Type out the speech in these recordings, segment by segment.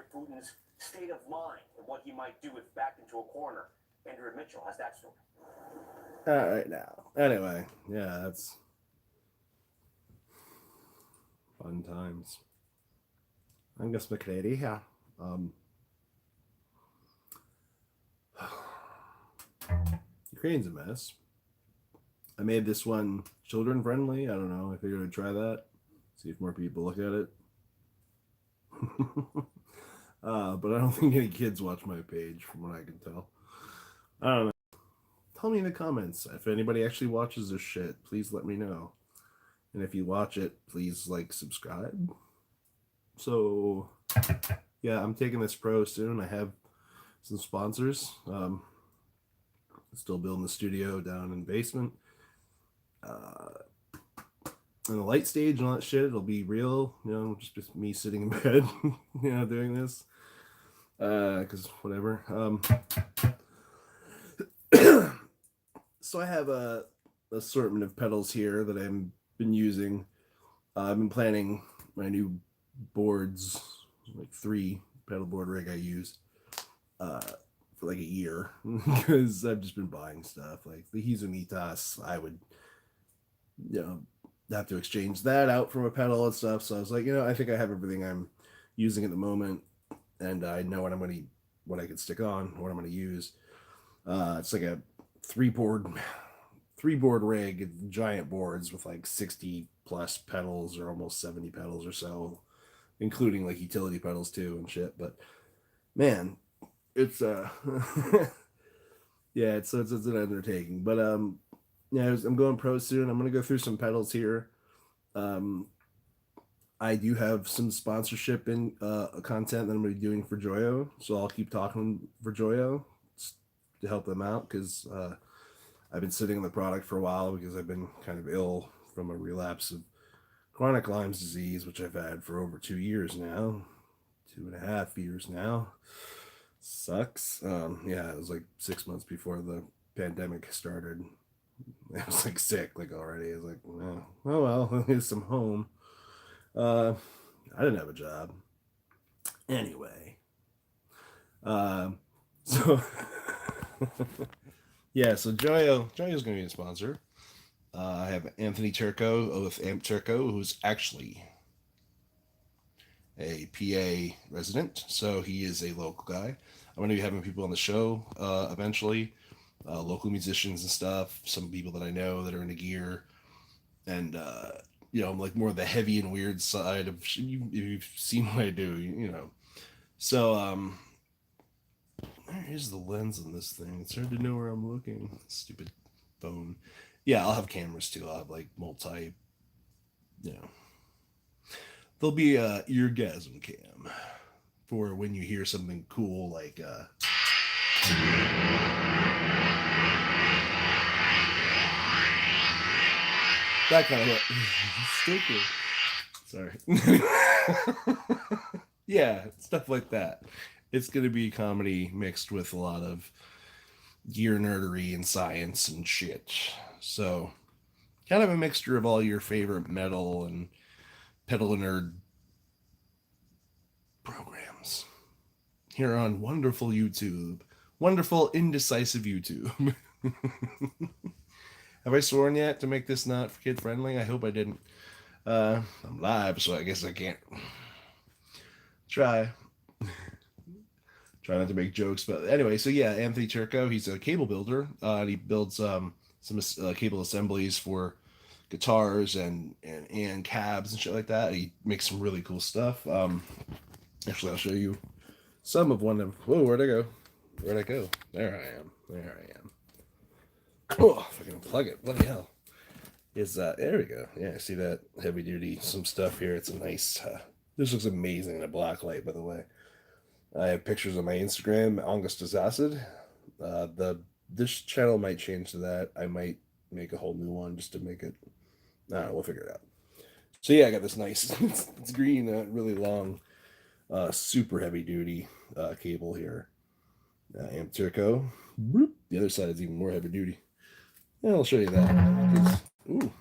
Putin's state of mind and what he might do if backed into a corner. Andrew Mitchell has that story. All right, now. Anyway, yeah, that's fun times. Angus McCready, yeah. Ukraine's a mess. I made this one children friendly. I don't know. I figured I'd try that. See if more people look at it. But I don't think any kids watch my page from what I can tell. I don't know. Tell me in the comments. If anybody actually watches this shit, please let me know. And if you watch it, please like, subscribe. So, yeah, I'm taking this pro soon. I have some sponsors. Still building the studio down in the basement. And the light stage and all that shit, it'll be real, just me sitting in bed, doing this. Because whatever. So I have a assortment of pedals here that I've been using. I've been planning my new boards, like 3 pedal board rig I use, for like a year, because I've just been buying stuff. Like the Hizumitas, I would, have to exchange that out from a pedal and stuff. So I was like, I think I have everything I'm using at the moment, and I know what I can stick on, what I'm going to use. It's like a 3-board rig, giant boards with like 60 plus pedals, or almost 70 pedals or so, including like utility pedals too and shit. But man, it's yeah, it's an undertaking. But yeah, I'm going pro soon. I'm gonna go through some pedals here. I do have some sponsorship in content that I'm gonna be doing for Joyo, so I'll keep talking for Joyo to help them out, because I've been sitting on the product for a while because I've been kind of ill from a relapse of chronic Lyme's disease, which I've had for over 2 years now, 2.5 years now. Sucks. Yeah, it was like 6 months before the pandemic started. I was like sick, like already. I was like, oh well, here's some home. I didn't have a job. Anyway, so yeah, so Joyo's going to be a sponsor. I have Anthony Turco with Amp Turco, who's actually a PA resident, so he is a local guy. I'm going to be having people on the show eventually, local musicians and stuff, some people that I know that are into gear, and I'm like more the heavy and weird side of, if you've seen what I do. So where is the lens on this thing? It's hard to know where I'm looking. Stupid phone. Yeah, I'll have cameras too. I'll have like multi, there'll be a eargasm cam for when you hear something cool like that kind of stupid. Sorry. Yeah, stuff like that. It's gonna be comedy mixed with a lot of gear nerdery and science and shit. So, kind of a mixture of all your favorite metal and pedal nerd programs here on wonderful YouTube. Wonderful, indecisive YouTube. Have I sworn yet to make this not kid friendly? I hope I didn't. I'm live, so I guess I can't try. Try not to make jokes, but anyway, so yeah, Anthony Turco, he's a cable builder. And he builds some cable assemblies for guitars and cabs and shit like that. He makes some really cool stuff. Actually, I'll show you some of one of. Whoa, where'd I go? Where'd I go? There I am. Oh, if I can plug it, bloody hell! There we go. Yeah, see that heavy duty some stuff here. It's a nice. This looks amazing in a black light, by the way. I have pictures on my Instagram, Augustus Acid. This channel might change to that. I might make a whole new one just to make it. I don't know, we'll figure it out. So yeah, I got this nice, it's green, really long, super heavy duty cable here. Amp Turco. The other side is even more heavy duty. Yeah, I'll show you that. Ooh,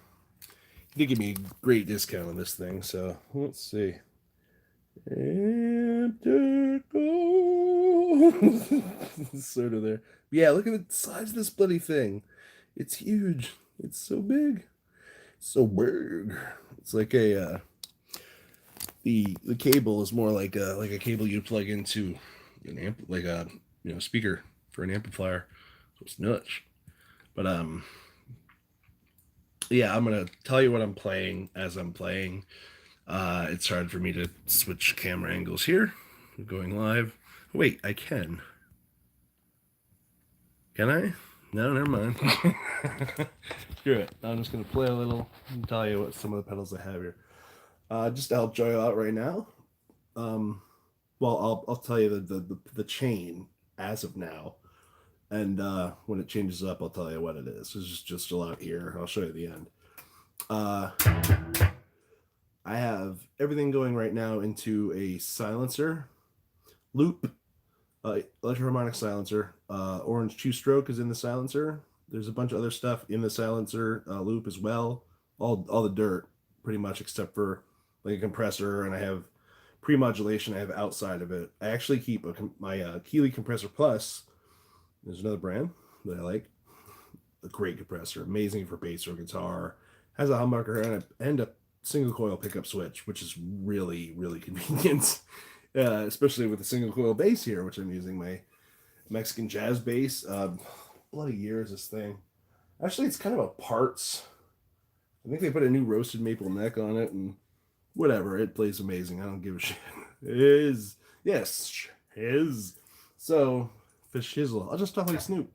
he did give me a great discount on this thing. So let's see. And Sort of there. But yeah, look at the size of this bloody thing. It's huge. It's so big. So big. It's like a the cable is more like a cable you plug into an amp, like a speaker for an amplifier. So it's nuts. But yeah, I'm gonna tell you what I'm playing as I'm playing. It's hard for me to switch camera angles here. I'm going live. Wait, I can. Can I? No, never mind. Screw it. I'm just gonna play a little and tell you what some of the pedals I have here. Just to help Joyo out right now. Well, I'll tell you the chain as of now, and when it changes up, I'll tell you what it is. This is just a lot here. I'll show you at the end. I have everything going right now into a silencer, loop, electroharmonic silencer. Orange two-stroke is in the silencer. There's a bunch of other stuff in the silencer loop as well. All the dirt, pretty much, except for like a compressor, and I have pre-modulation I have outside of it. I actually keep my Keeley Compressor Plus. There's another brand that I like. A great compressor, amazing for bass or guitar. Has a humbucker and a single coil pickup switch, which is really, really convenient. Especially with the single coil bass here, which I'm using my Mexican jazz bass. Bloody year is this thing. Actually, it's kind of a parts. I think they put a new roasted maple neck on it, and whatever, it plays amazing. I don't give a shit. It is. Yes, is. So, for shizzle, I'll just talk like Snoop.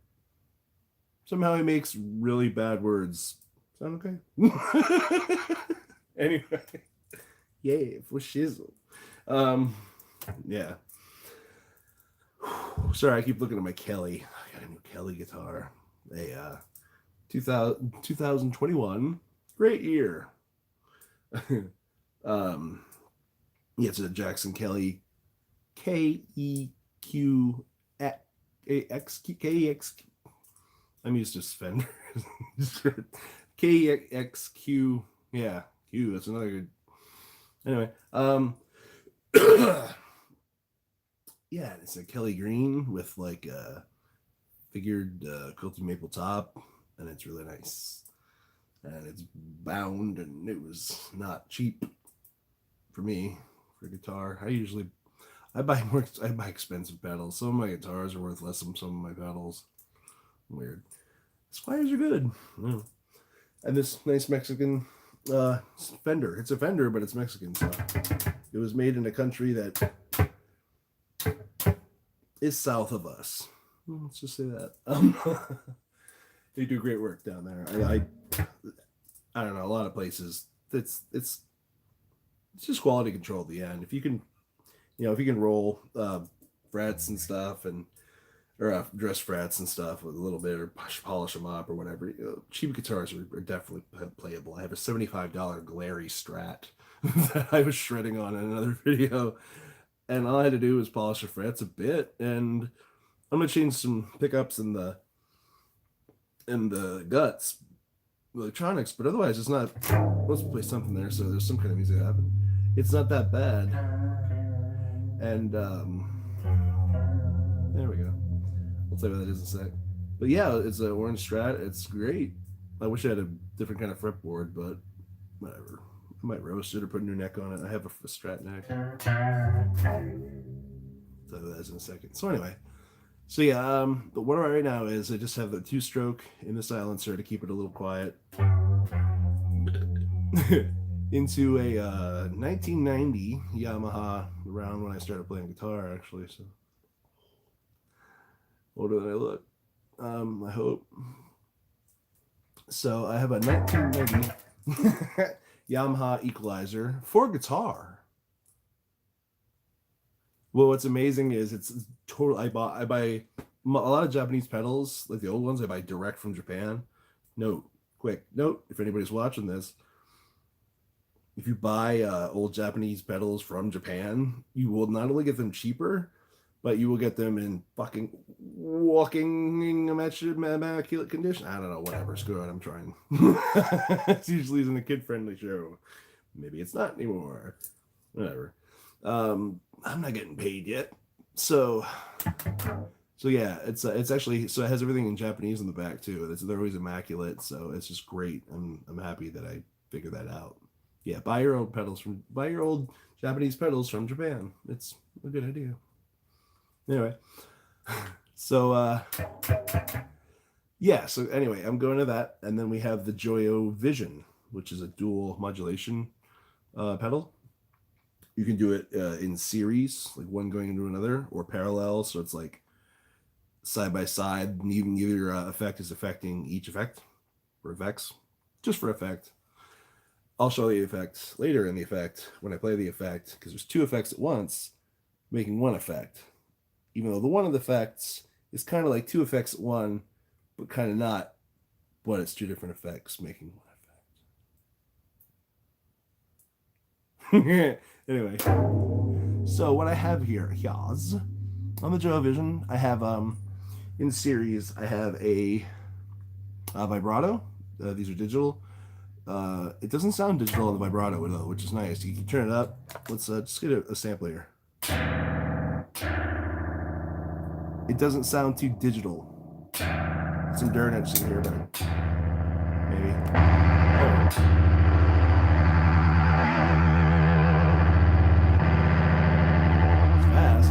Somehow he makes really bad words. Sound okay? Anyway. Yeah, for shizzle. Yeah. Sorry, I keep looking at my Kelly. I got a new Kelly guitar. A 2021. Great year. Yeah, it's a Jackson Kelly KEQ KEX. I'm used to Fender. KEXQ. Yeah, Q. That's another good. Anyway, yeah, it's a Kelly green with like a figured quilted maple top, and it's really nice. And it's bound, and it was not cheap for me for a guitar. I buy expensive pedals. Some of my guitars are worth less than some of my pedals. Weird. Squires are good. Yeah. And this nice Mexican Fender. It's a Fender, but it's Mexican. So it was made in a country that is south of us. Let's just say that. They do great work down there. I don't know, a lot of places. It's just quality control at the end. If you can roll frets and stuff, or dress frets and stuff with a little bit, or polish them up or whatever. Cheap guitars are definitely playable. I have a $75 Glary Strat that I was shredding on in another video, and all I had to do was polish the frets a bit, and I'm gonna change some pickups in the guts, electronics, but otherwise it's not. Let's play something there, so there's some kind of music happening. It's not that bad, and there we go. I'll tell you what that is in a sec. But yeah, it's an orange Strat. It's great. I wish I had a different kind of fretboard, but whatever. I might roast it or put a new neck on it. I have a Strat neck. I'll tell you that in a second. So anyway, so yeah, but what right now is I just have the two-stroke in the silencer to keep it a little quiet. Into a 1990 Yamaha, around when I started playing guitar, actually. So older than I look. I hope. So I have a 1990 Yamaha equalizer for guitar. Well, what's amazing is it's total. I buy a lot of Japanese pedals, like the old ones. I buy direct from Japan. Quick note: if anybody's watching this, if you buy old Japanese pedals from Japan, you will not only get them cheaper, but you will get them in fucking walking immaculate condition. I don't know, whatever. Screw it, I'm trying. It's usually in a kid-friendly show. Maybe it's not anymore. Whatever. I'm not getting paid yet. So yeah, it's actually, so it has everything in Japanese in the back too. They're always immaculate, so it's just great. I'm happy that I figured that out. Yeah, buy your old Japanese pedals from Japan. It's a good idea. Anyway, so yeah, so anyway, I'm going to that, and then we have the Joyo Vision, which is a dual modulation pedal. You can do it in series, like one going into another, or parallel, so it's like side by side. Neither effect is affecting each effect, for effects, just for effect. I'll show the effects later in the effect when I play the effect, because there's two effects at once, making one effect. Even though the one of the effects is kind of like two effects at one, but kind of not, but it's two different effects making one effect. Anyway, so what I have here, yas, on the Joyo Vision, I have in series, I have a vibrato. These are digital. It doesn't sound digital on the vibrato though, which is nice. You can turn it up. Let's just get a sample here. It doesn't sound too digital. Some dirt edge in here, but maybe. Oh. It's fast.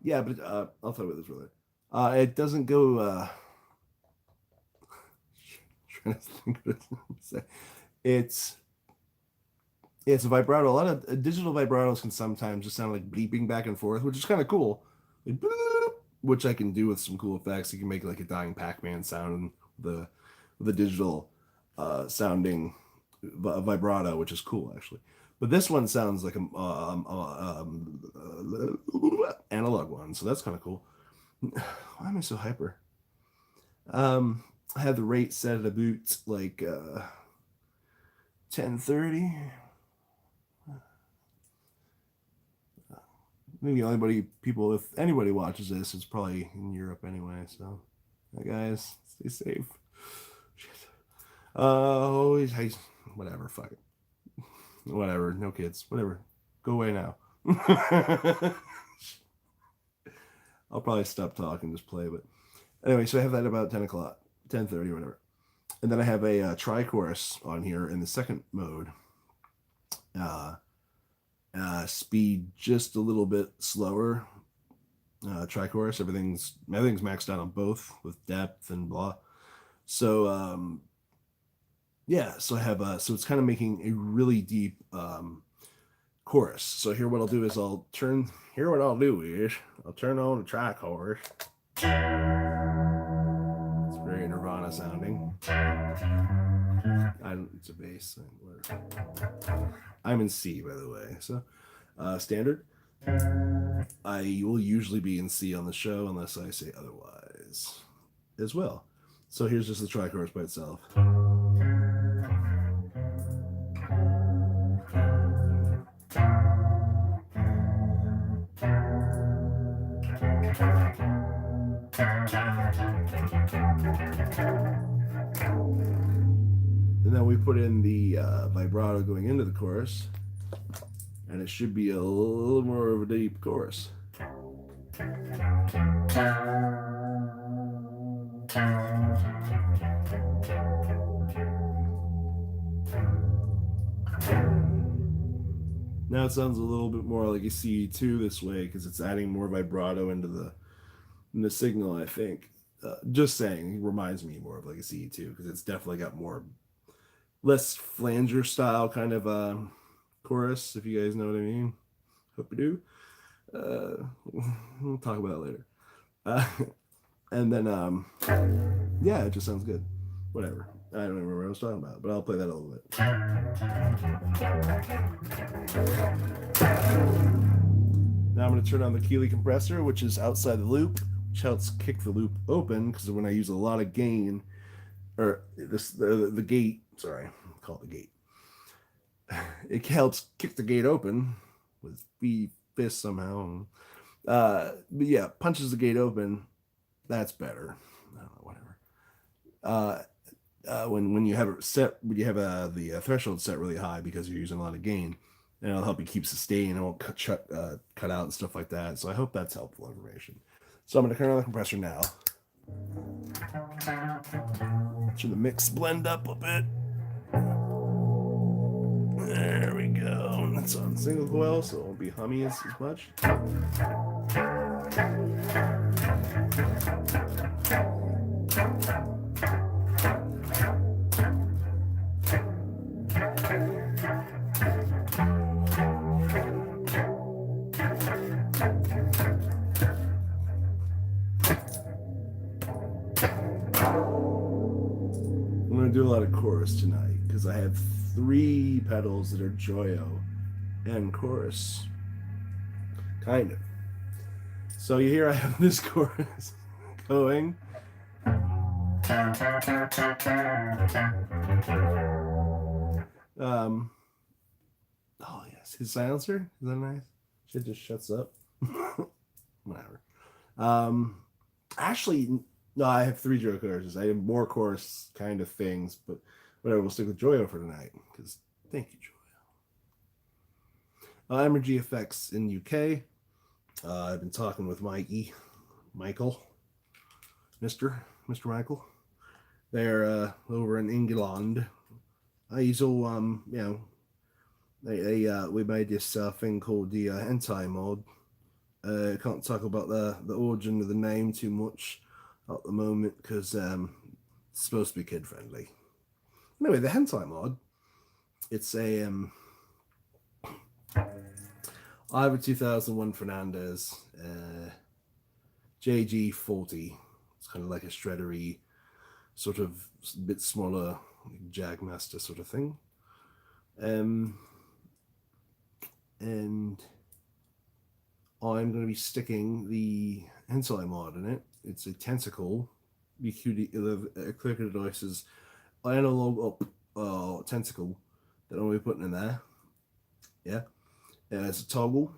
Yeah, but I'll talk about this later. It doesn't go. Trying to think what to say. It's it's a vibrato. A lot of digital vibratos can sometimes just sound like bleeping back and forth, which is kind of cool. Like, which I can do with some cool effects. You can make like a dying Pac-Man sound with the digital sounding vibrato, which is cool actually. But this one sounds like a analog one, so that's kind of cool. Why am I so hyper? I have the rate set at about like 1030. Maybe if anybody watches this, it's probably in Europe anyway. So, guys, stay safe. Shit. Whatever. Fuck it. Whatever. No kids. Whatever. Go away now. I'll probably stop talking, just play. But anyway, so I have that about 10 o'clock, 10:30, whatever. And then I have a tri-chorus on here in the second mode. Speed just a little bit slower. Tri-chorus, everything's maxed out on both with depth and blah. So yeah, so I have so it's kind of making a really deep chorus. So here what I'll do is I'll turn on the tri-chorus. It's very Nirvana sounding. It's a bass. I'm in C, by the way. So standard. I will usually be in C on the show unless I say otherwise as well. So here's just the tri-chorus by itself. And then we put in the vibrato going into the chorus, and it should be a little more of a deep chorus. Now it sounds a little bit more like a CE2 this way because it's adding more vibrato into the signal, I think. Just saying, it reminds me more of like a CE2 because it's definitely got less flanger style kind of chorus, if you guys know what I mean. Hope you do. We'll talk about that later. And then, yeah, it just sounds good. Whatever. I don't even remember what I was talking about, but I'll play that a little bit. Now I'm going to turn on the Keeley compressor, which is outside the loop, which helps kick the loop open because when I use a lot of gain, or the gate, sorry, I'll call it the gate. It helps kick the gate open with fist somehow. But yeah, punches the gate open. That's better. I don't know, whatever. When you have it set, when you have the threshold set really high because you're using a lot of gain, and it'll help you keep sustain. It won't cut out and stuff like that. So I hope that's helpful information. So I'm going to turn on the compressor now. Turn the mix blend up a bit. There we go. It's on single coil, so it won't be hummy as much. I'm going to do a lot of chorus tonight because I have 3 pedals that are Joyo and chorus. Kind of. So here I have this chorus going. Oh yes, his silencer, is that nice? Shit just shuts up. Whatever. Actually, no, I have 3 Joyo choruses. I have more chorus kind of things, but whatever, we'll stick with Joyo for tonight. Because thank you, Joyo. Energy Effects in UK. I've been talking with Michael, Mr. Michael. They're over in England. He's all we made this thing called the hentai mod. I can't talk about the origin of the name too much at the moment because it's supposed to be kid friendly. Anyway, the hentai mod, it's a I have a 2001 Fernandez JG40. It's kind of like a shreddery, sort of a bit smaller Jagmaster sort of thing. And I'm going to be sticking the hentai mod in it. It's a tentacle, Eclectic Devices analog up tentacle that I'm going to be putting in there. Yeah. And it's a toggle.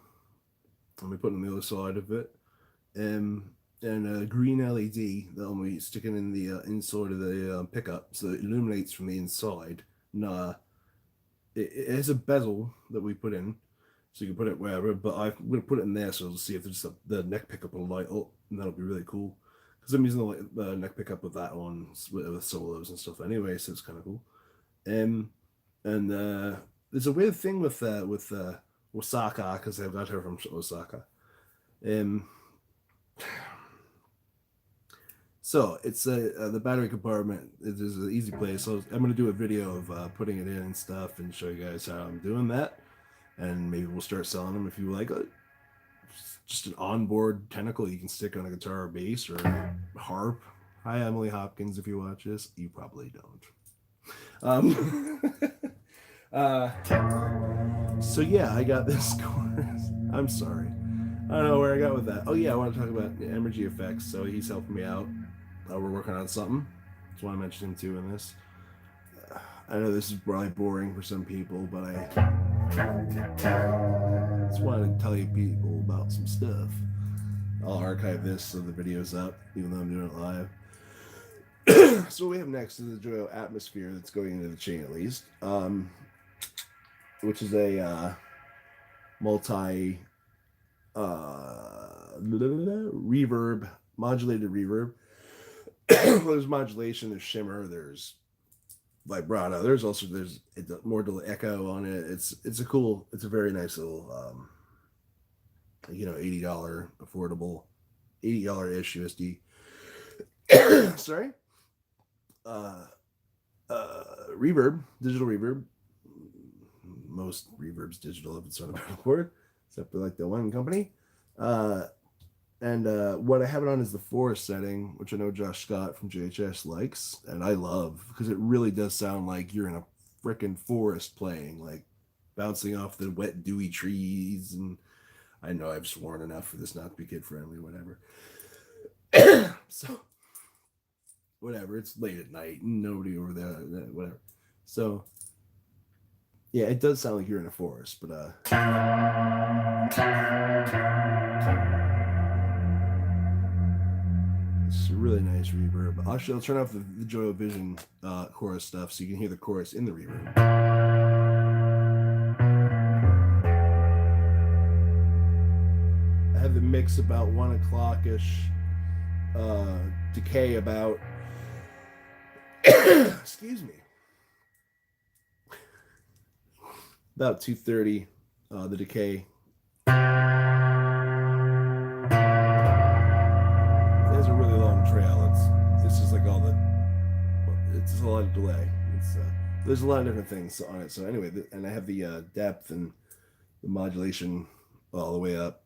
I'm going to be putting on the other side of it. And a green LED that I'm going to be sticking in the inside of the pickup so it illuminates from the inside. It has a bezel that we put in, so you can put it wherever, but I'm going to put it in there so to see if the neck pickup will light up, and that'll be really cool. Because I'm using the neck pickup with that on, with solos and stuff anyway, so it's kind of cool. And there's a weird thing with Osaka, because I got her from Osaka. So it's the battery compartment is an easy place. So I'm going to do a video of putting it in and stuff and show you guys how I'm doing that. And maybe we'll start selling them if you like it. Just an onboard tentacle you can stick on a guitar or bass or harp. Hi, Emily Hopkins, if you watch this. You probably don't. So yeah, I got this chorus. I'm sorry. I don't know where I got with that. Oh yeah, I want to talk about Energy Effects. So he's helping me out. We're working on something. That's why I mentioned him too in this. I know this is probably boring for some people, but I just wanted to tell you people about some stuff. I'll archive this so the video's up, even though I'm doing it live. So what we have next is the Joyo Atmosphere that's going into the chain at least, which is a multi reverb, modulated reverb. There's modulation, there's shimmer, there's vibrato, there's more echo on it. It's a very nice little $80 affordable, $80-ish USD. Sorry. Reverb, digital reverb. Most reverb's digital if it's on a pedal board, except for like the one company. And what I have it on is the forest setting, which I know Josh Scott from JHS likes, and I love, because it really does sound like you're in a frickin' forest playing, like bouncing off the wet, dewy trees. And I know I've sworn enough for this not to be kid-friendly, whatever. So, whatever, it's late at night, nobody over there, whatever. So, yeah, it does sound like you're in a forest, but it's a really nice reverb. Actually, I'll turn off the Joyo Vision chorus stuff so you can hear the chorus in the reverb. have the mix about 1 o'clock ish. Decay about excuse me, about 2:30. The decay. It has a really long trail. This is like all the. It's a lot of delay. There's a lot of different things on it. So anyway, and I have the depth and the modulation all the way up,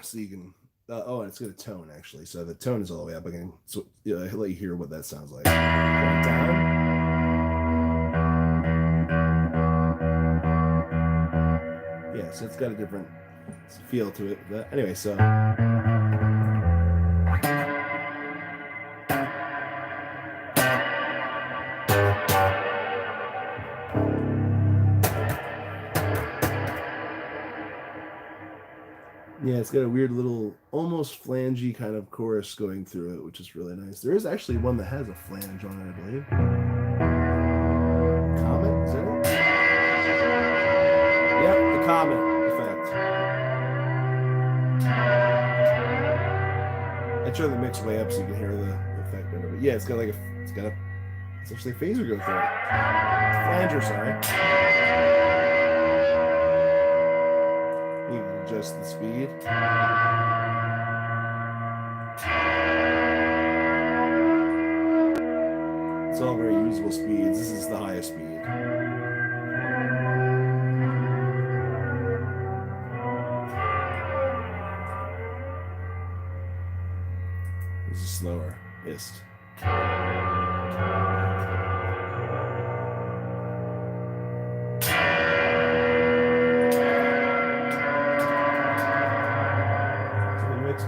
so you can. And it's got a tone actually. So the tone is all the way up again. So I'll let you hear what that sounds like. Going down. Yeah, so it's got a different feel to it. But anyway, so. Yeah, it's got a weird little, almost flangey kind of chorus going through it, which is really nice. There is actually one that has a flange on it, I believe. Comet, is that it? Yep, the Comet effect. I turned the mix way up so you can hear the effect better. But yeah, it's got it's actually a phaser go through it. Flanger, sorry. You can adjust the speed. It's all very usable speeds. This is the highest speed. This is slower. Ist.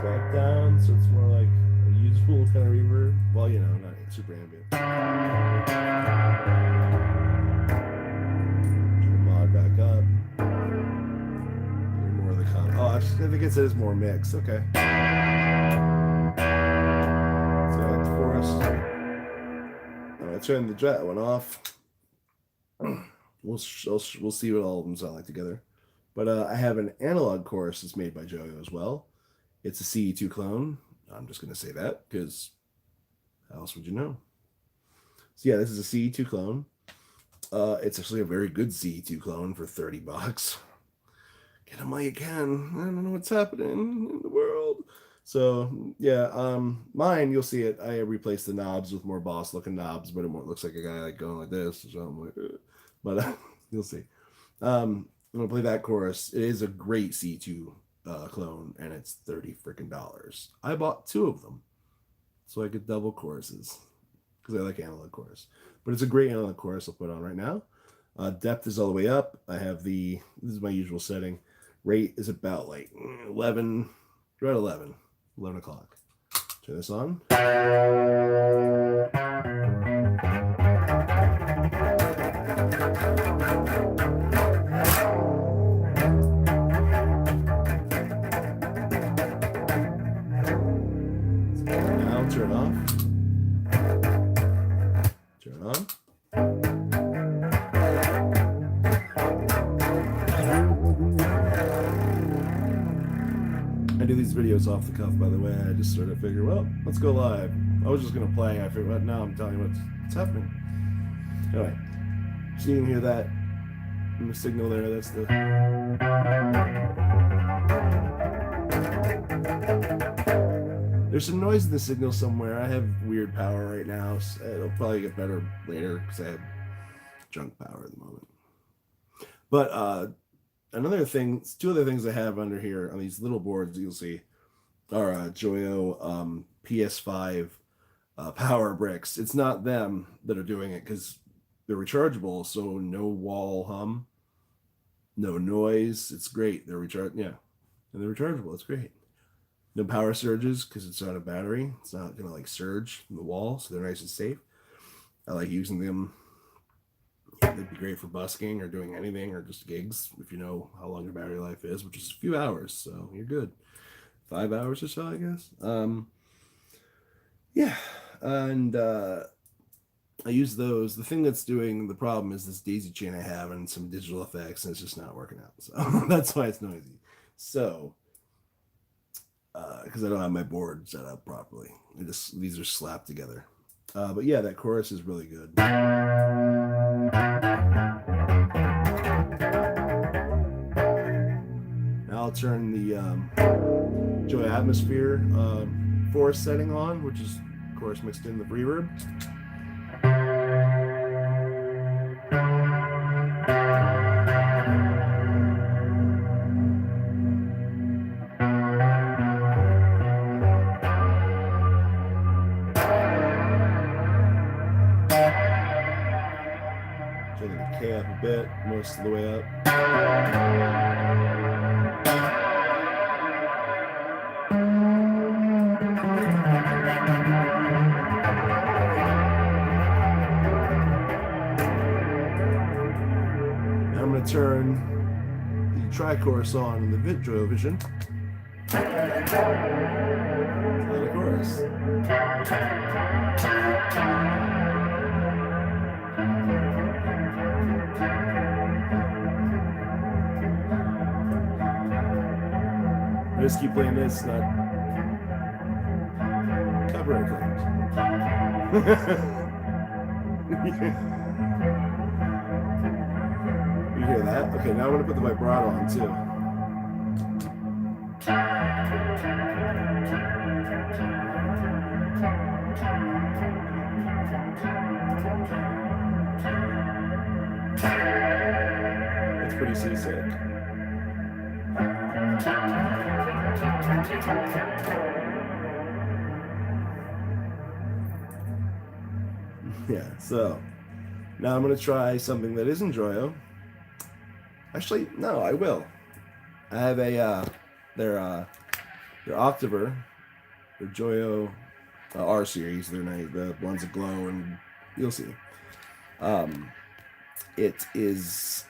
Back down, so it's more like a usable kind of reverb. Well, not super ambient. Turn the mod back up. More of the I think it says more mix. Okay. So that's Forest. I'm gonna turn the jet one off. We'll see what all of them sound like together. But I have an analog chorus that's made by Joyo as well. It's a CE2 clone. I'm just going to say that because how else would you know? So yeah, this is a CE2 clone. It's actually a very good CE2 clone for $30. Get them while you can. I don't know what's happening in the world. So yeah, mine, you'll see it. I replaced the knobs with more boss looking knobs, but it looks like a guy like going like this. So I'm like, but you'll see. I'm going to play that chorus. It is a great CE2 clone, and it's $30 freaking dollars. I bought 2 of them so I could double choruses because I like analog chorus. But it's a great analog chorus I'll put on right now. Depth is all the way up. I have this is my usual setting. Rate is about like 11, right 11 o'clock. Turn this on. Turn off. Turn on. I do these videos off the cuff, by the way. I just sort of figure, well, let's go live. I was just gonna play. I figured, well, now I'm telling you what's happening. Anyway, so you can hear that in the signal there. That's the. There's some noise in the signal somewhere. I have weird power right now. So it'll probably get better later because I have junk power at the moment. But 2 other things I have under here on these little boards you'll see are Joyo PS5 power bricks. It's not them that are doing it because they're rechargeable, so no wall hum, no noise. It's great. They're and they're rechargeable. It's great. No power surges because it's not a battery. It's not gonna like surge in the wall, so they're nice and safe. I like using them. They'd be great for busking or doing anything or just gigs if you know how long your battery life is, which is a few hours, so you're good. 5 hours or so, I guess. Yeah, and I use those. The thing that's doing the problem is this daisy chain I have and some digital effects, and it's just not working out. So that's why it's noisy. So, because I don't have my board set up properly, these are slapped together. But yeah, that chorus is really good. Now I'll turn the Joy Atmosphere forest setting on, which is, of course, mixed in the reverb. Turn the K up a bit, most of the way up. Now I'm going to turn the tri-chorus on in the Joyo Vision. Another chorus. I just keep playing this, not copyright claims. You hear that? Okay, now I'm going to put the vibrato on too. That's pretty seasick. Yeah, so now I'm going to try something that isn't Joyo. Actually, no, I will. I have a their Octaver, their Joyo R series. They're nice, the ones that glow, and you'll see. It is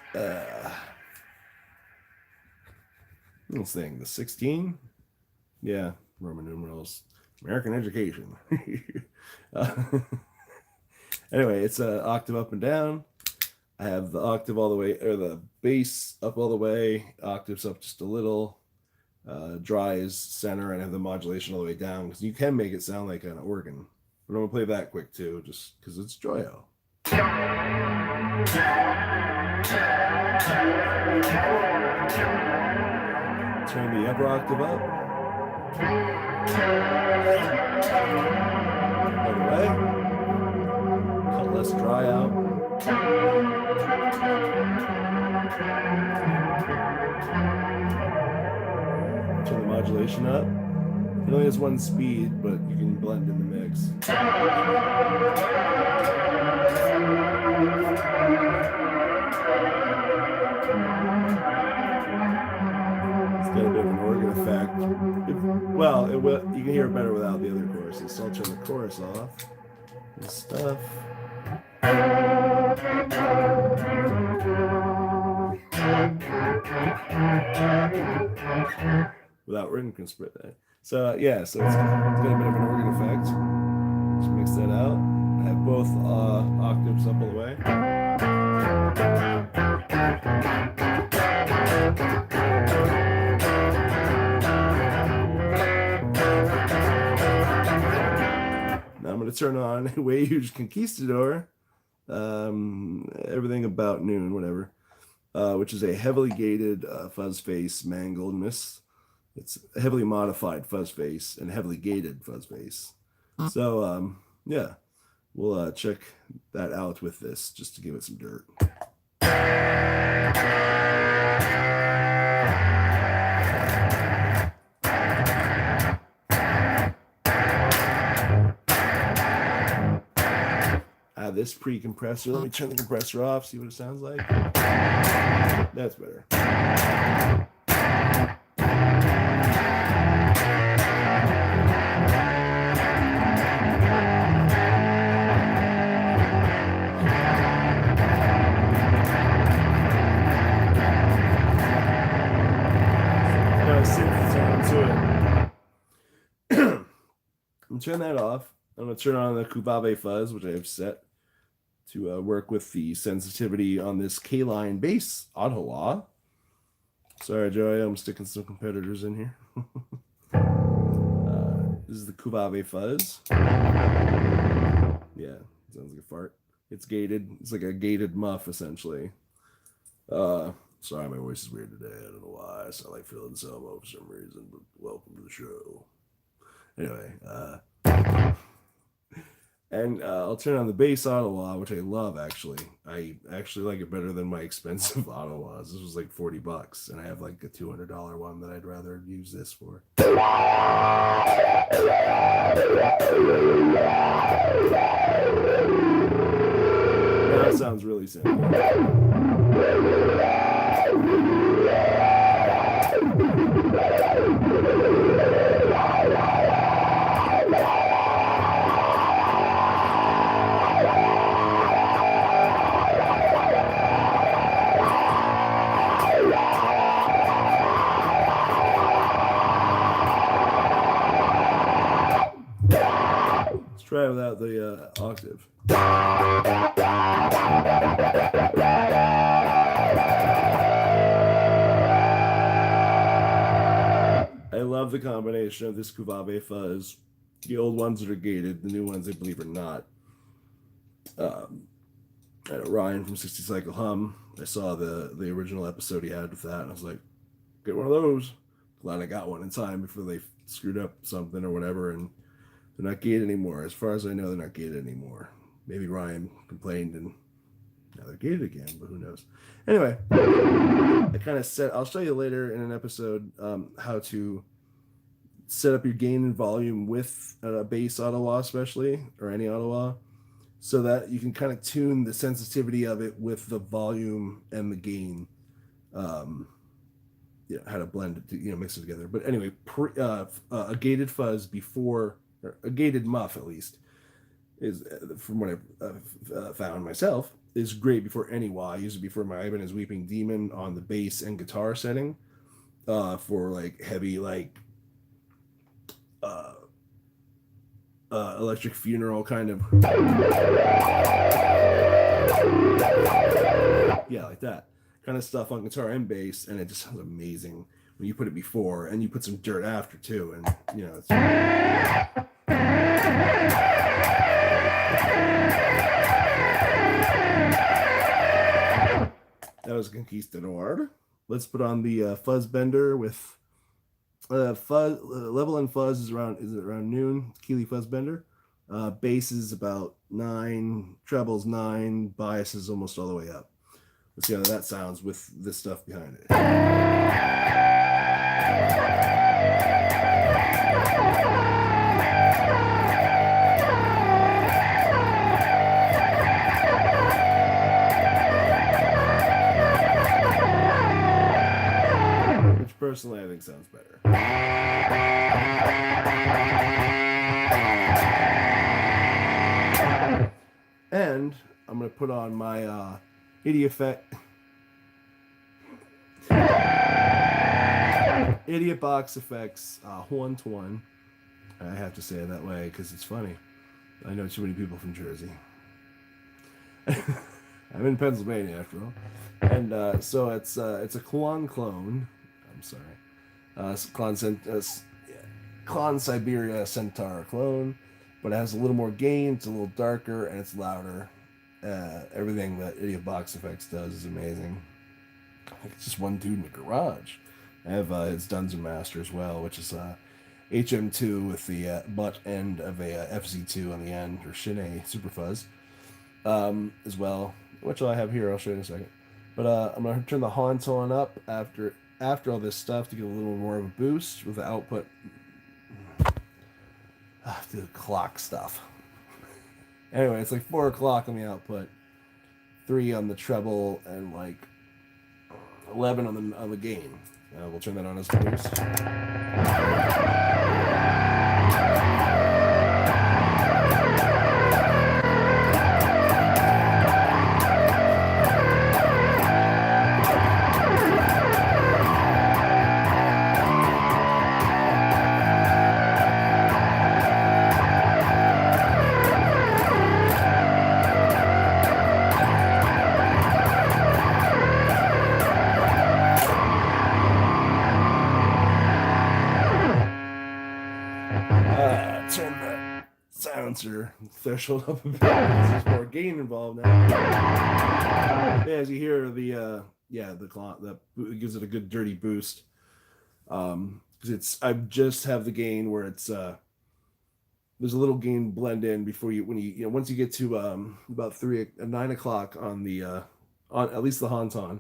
let's think, the 16. Yeah, Roman numerals, American education. Anyway, it's an octave up and down. I have the octave all the way, or the bass up all the way, octaves up just a little, dry is center, and I have the modulation all the way down, because you can make it sound like an organ. But I'm going to play that quick too, just because it's Joyo. Turn the upper octave up. Other way. Cut less dry out. Turn the modulation up. It only has one speed, but you can blend in the mix. It's got a bit of an organ effect. Well, you can hear it better without the other choruses. So I'll turn the chorus off. This stuff. Without written conscript. So yeah, so it's got a bit of an organ effect. Just mix that out. I have both octaves up all the way. Now I'm going to turn on a way huge conquistador. Everything about noon, whatever. Which is a heavily gated fuzz face mangledness. It's a heavily modified fuzz face and heavily gated fuzz face. So yeah, we'll check that out with this just to give it some dirt. This pre-compressor. Let me turn the compressor off, see what it sounds like. That's better. I'm turn that off. I'm going to turn on the Kubabe fuzz, which I have set to work with the sensitivity on this K-line bass auto law. Sorry, Joey, I'm sticking some competitors in here. This is the Kuvave Fuzz. Yeah, sounds like a fart. It's gated. It's like a gated muff, essentially. Sorry, my voice is weird today. I don't know why. I sound like Phil Anselmo for some reason, but welcome to the show. Anyway, and I'll turn on the bass Ottawa, which I love, actually. I actually like it better than my expensive Ottawas. This was like $40, and I have like a $200 one that I'd rather use this for. Now it sounds really simple. Let's try it without the octave. I love the combination of this Kuvave Fuzz. The old ones that are gated, the new ones I believe are not. I know Ryan from 60 Cycle Hum. I saw the original episode he had with that, and I was like, get one of those. Glad I got one in time before they screwed up something or whatever, and they're not gated anymore. As far as I know, they're not gated anymore. Maybe Ryan complained and now they're gated again, but who knows? Anyway, I kind of set, I'll show you later in an episode how to set up your gain and volume with a bass Ottawa, especially, or any Ottawa, so that you can kind of tune the sensitivity of it with the volume and the gain. How to blend it, mix it together. But anyway, a gated fuzz before, or a gated muff at least, is, from what I've found myself, is great before any wah. I use it before my Ibanez Weeping Demon on the bass and guitar setting, for like heavy, like Electric Funeral kind of, yeah, like that kind of stuff on guitar and bass, and it just sounds amazing when you put it before and you put some dirt after too, and it's that was Conquistador. Let's put on the fuzz bender with fuzz. Level and fuzz is around noon. Keeley fuzz bender. Bass is about 9, trebles 9, bias is almost all the way up. Let's see how that sounds with this stuff behind it. Which personally I think sounds better. And I'm going to put on my Idiot Box Effects 1-to-1. I have to say it that way because it's funny. I know too many people from Jersey. I'm in Pennsylvania after all, and so it's a Klon clone. I'm sorry, Klon Siberia Centaur clone, but it has a little more gain. It's a little darker and it's louder. Everything that Idiot Box Effects does is amazing. It's just one dude in the garage. I have his Duns and Master as well, which is HM2 with the butt end of a FZ2 on the end, or Shine Super Fuzz, as well, which I have here. I'll show you in a second. But I'm going to turn the haunts on up after all this stuff to get a little more of a boost with the output. The clock stuff. Anyway, it's like 4 o'clock on the output, 3 on the treble, and like 11 on the gain. We'll turn that on as a boost. turn the silencer threshold up a bit because there's more gain involved now. Yeah, as you hear the it gives it a good dirty boost. Because I just have the gain where it's there's a little gain blend in before once you get to about 9 o'clock on the on at least the Honton,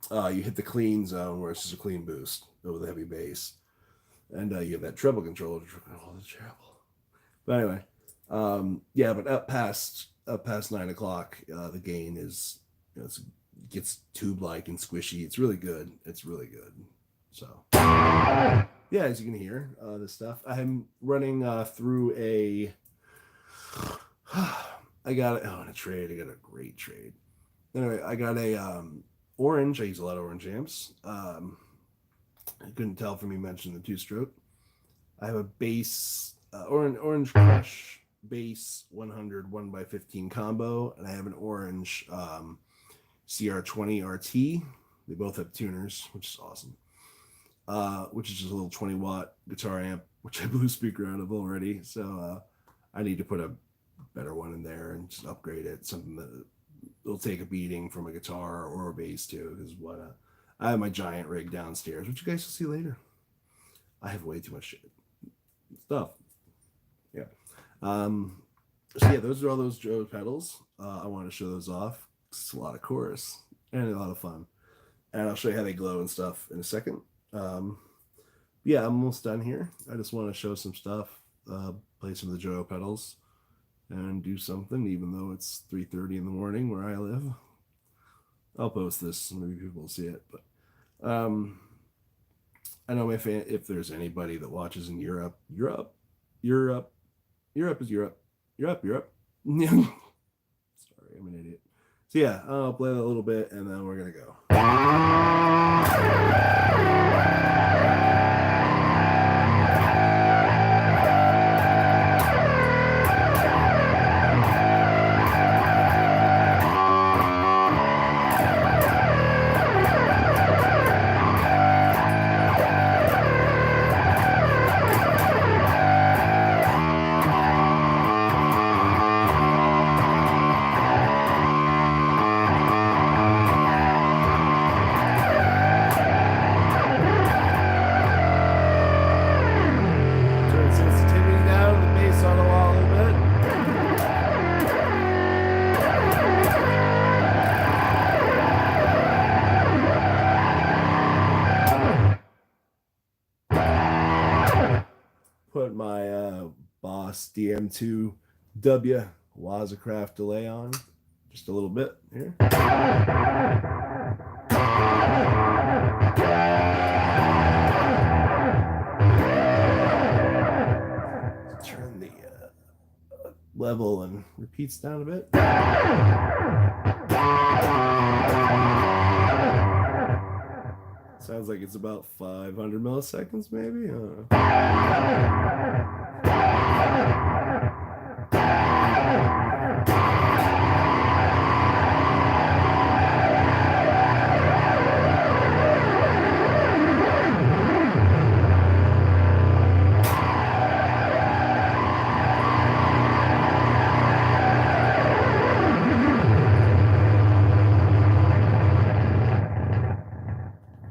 you hit the clean zone where it's just a clean boost over the heavy bass, and you have that treble control, which is terrible. But anyway, but up past 9 o'clock, the gain is it gets tube like and squishy. It's really good. So yeah, as you can hear, this stuff I'm running through a. I got a trade. I got a great trade. Anyway, I got a orange. I use a lot of orange amps. I couldn't tell from me mentioning the 2-stroke. I have a bass orange Crush bass 100 1x15 combo, and I have an orange CR20 RT. They both have tuners, which is awesome. Which is just a little 20-watt guitar amp, which I blew speaker out of already. So I need to put a better one in there and just upgrade it. Something that will take a beating from a guitar or a bass too. Because I have my giant rig downstairs, which you guys will see later. I have way too much stuff. Yeah. So yeah, those are all those Joe pedals. I want to show those off. It's a lot of chorus and a lot of fun. And I'll show you how they glow and stuff in a second. Yeah, I'm almost done here. I just want to show some stuff, play some of the Joyo pedals, and do something, even though it's 3:30 in the morning where I live. I'll post this, so maybe people will see it. But I know if there's anybody that watches in Europe. Sorry, I'm an idiot. So yeah, I'll play that a little bit, and then we're gonna go. Put my Boss DM2W Wazacraft delay on just a little bit here. Turn the level and repeats down a bit. Sounds like it's about 500 milliseconds, maybe. I don't know.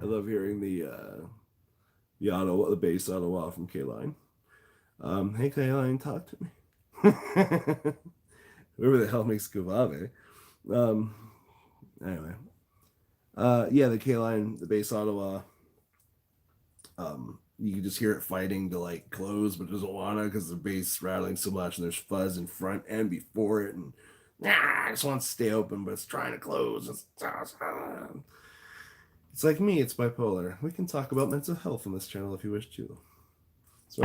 I love hearing the bass Ottawa from K-Line. Hey K-Line, talk to me. Whoever the hell makes Guvave. Anyway. Yeah, the K-Line, the bass Ottawa. You can just hear it fighting to like close, but it doesn't wanna because the bass rattling so much and there's fuzz in front and before it, and I just want to stay open, but it's trying to close. It's like me, it's bipolar. We can talk about mental health on this channel if you wish to. So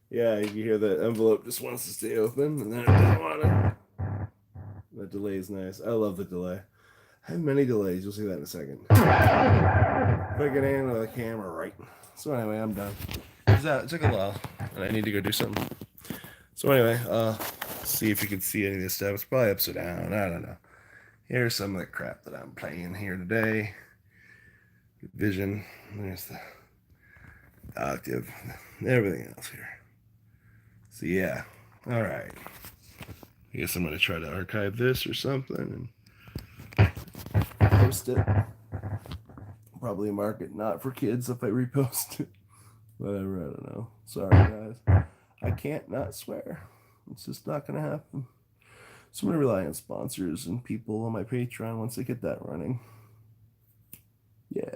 Yeah, you hear the envelope just wants to stay open, and then it doesn't want to. That delay is nice. I love the delay. I have many delays. You'll see that in a second. If I can handle the camera right. So anyway, I'm done. It took a while, and I need to go do something. So anyway, see if you can see any of this stuff. It's probably upside down. I don't know. Here's some of the crap that I'm playing here today. Vision. There's the octave. Everything else here. So yeah. All right. I guess I'm going to try to archive this or something and post it. Probably mark it not for kids if I repost it. Whatever, I don't know. Sorry, guys. I can't not swear. It's just not going to happen. So I'm going to rely on sponsors and people on my Patreon once I get that running. Yeah.